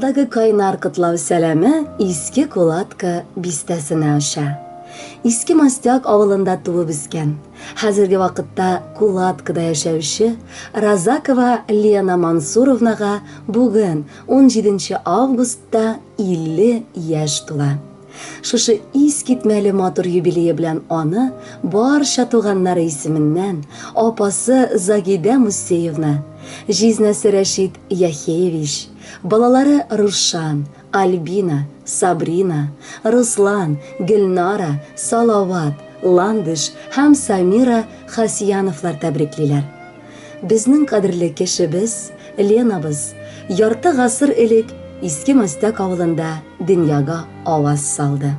Залдагы кайнар кытлау сәләме Иске Кулатка бистәсенә аша. Иске Мастяк авылында туып үскән. Хәзерге вакытта Кулаткада яшәүче Разакова Лена Мансуровнага бүген 17 августта 50 яшь тула. Шушы искитмәле матур юбилее белән аны барча туганнары исеменнән апасы Загидә Мусеевна, җизнәсе Рәшид Яхеевич, балалары Рушан, Альбина, Сабрина, Руслан, Гөлнара, Салават, Ландыш һәм Самира Хасияновлар тәбриклиләр. Безнең кадерле кешебез, Ленабыз, ярты гасыр элек Иске Мастяк авылында дөньяга аваз салды.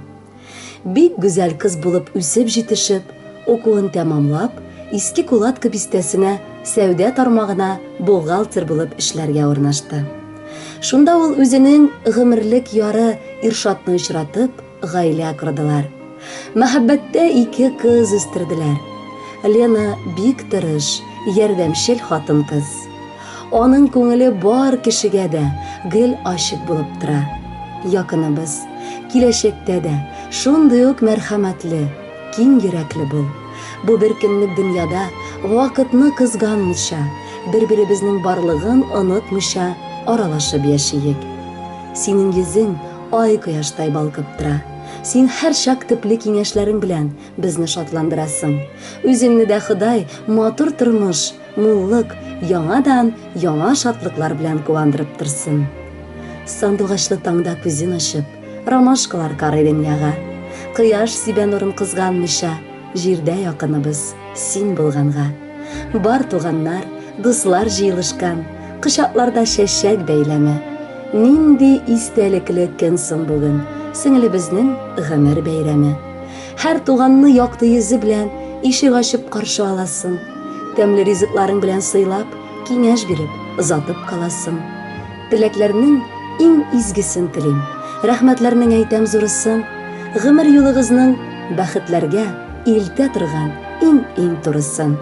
Бик гүзәл кыз булып үсеп җитешеп, укуын тәмамлап, Иске Кулатка бистәсенә сәүдә тармагына бухгалтер булып эшләргә урнашты. Шунда ул үзенең гомерлек яры Иршатны очратып, гаилә кордылар. Мәхәббәттә 2 кыз үстерделәр. Лена бик тырыш, ярдәмчел хатын-кыз. Аның күңеле бар кешегә дә гел ачык булып тора. Якыныбыз, киләчәктә дә шундый ук мәрхәмәтле, киң йөрәкле бул. Бу бер көнлек дөньяда вакытны кызганмыйча, бер-беребезнең барлыгын онытмыйча аралашып яшиек. Синең йөзең ай кояштай балкып тора. Син һәр чак төпле киңәшләрең белән безне шатландырасың. Үзеңне дә Ходай матур тормыш, муллык, яңадан яңа шатлыклар белән куандырып торсын. Сандугачлы таңда күзен ачып, ромашкалар карый дөньяга. Кояш сибә нурын кызганмыйча, җирдә якыныбыз син булганга. Бар туганнар, дуслар җыелышкан, кычакларда чәчәк бәйләме. Нинди истәлекле көн соң бүген, сеңлебезнең гомер бәйрәме. Һәр туганны якты йөзе белән ишек ачып каршы аласың. Тәмле ризыкларың белән сыйлап, киңәш биреп, озатып каласың. Теләкләрнең иң изгесен телим. Рәхмәтләрнең әйтәм зурысын. Гомер юлыгызның бәхетләргә илтә торган иң турысын.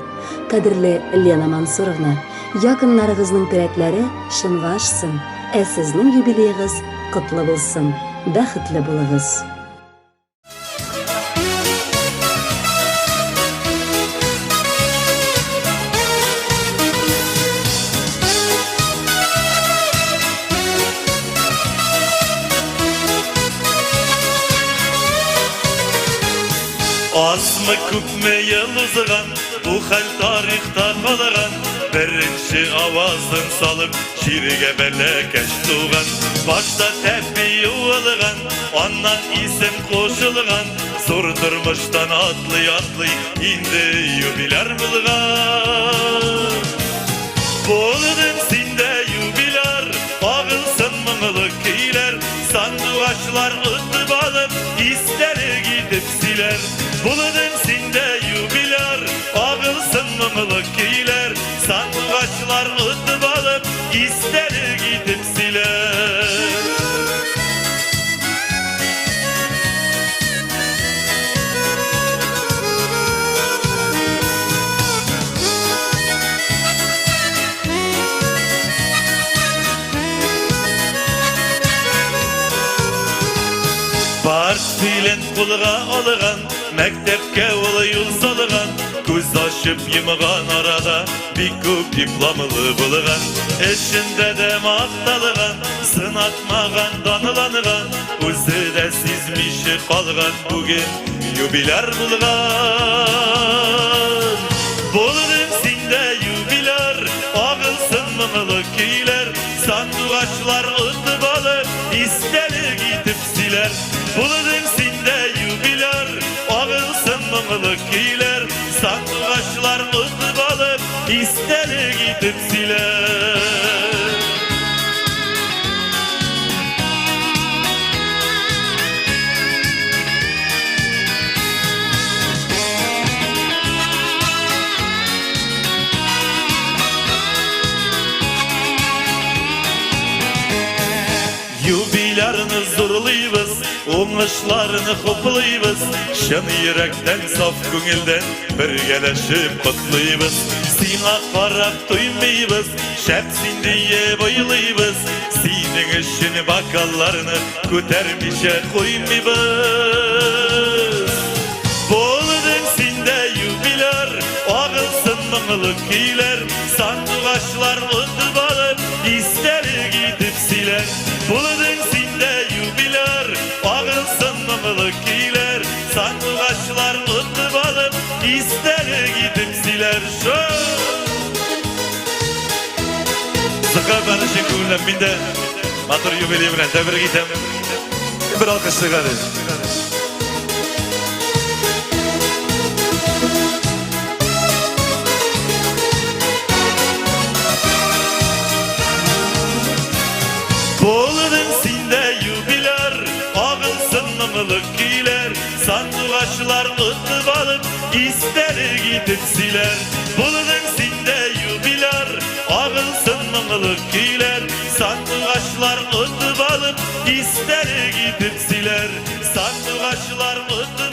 Кадерле Лена Мансуровна, якыннарыгызның теләкләре шынга ашсын. Ә сезнең юбилеегыз котлы булсын. Бәхетле булыгыз. Азмы күпме ел узган, бу хәл тарихта калган. Беренче авазын салып, җиргә бәләкәч туган. Башта тәпи юылган, аннан исем кушылган. Зур тормыштан атлый, инде юбиляр булган. Булдың синдә юбиляр, агылсын моңлы көйләр. Сандугачлар үтеп алып, истәлек итеп силәр. Булдың синдә юбиляр, агылсын моңлы көйләр. Сандугачлар үтеп алып, истәлек итеп силәр. Партилен кулга алган, мәктәпкә ул юл салган. Күз ачып йомган арада бик күп дипломлы булган. Эшендә дә макталган, сынатмаган, данланган. Үзе дә сизмичә калган, бүген юбиляр булган. Булдың синдә юбиляр, агылсын моңлы көйләр. Сандугачлар үтеп алып, истәлек итеп силәр. Булдың синдә юбиляр, агылсын моңлы көйләр. Сандугачлар үтеп алып, истәлек итеп силәр. Юбилярны зурлыйбыз, уңышларны хуплыйбыз. Шын йөрәктән, саф күңелдән бергәләшеп котлыйбыз. Сиңа карап туймыйбыз, шәп син диеп уйлыйбыз. Сине senin işini bakallarını Kötermişe koymayız. Boğuldun sinde yubiler, ağılsın mıngılık iyiler. Sandıgaçlar ıtıp alıp, ister gidip siler. Boğuldun sinde yubiler, ağılsın mıngılık iyiler. Sandıgaçlar ıtıp alıp, ister gidip siler. Sıkı barışın kuvlen binde, matır yubiley bilen tebrik etem. Bir alkışlı kardeş. Boğuldun sinde yubiler, ağılsın mıngılık iyiler. Sandıgaçlar ıtıp alıp, ister gidip siler. Boğuldun sinde yubiler, ağılsın mıngılık iyiler. Sandıgaçlar ıtıp alıp, ister gidip siler. Sandıgaçlar ıtıp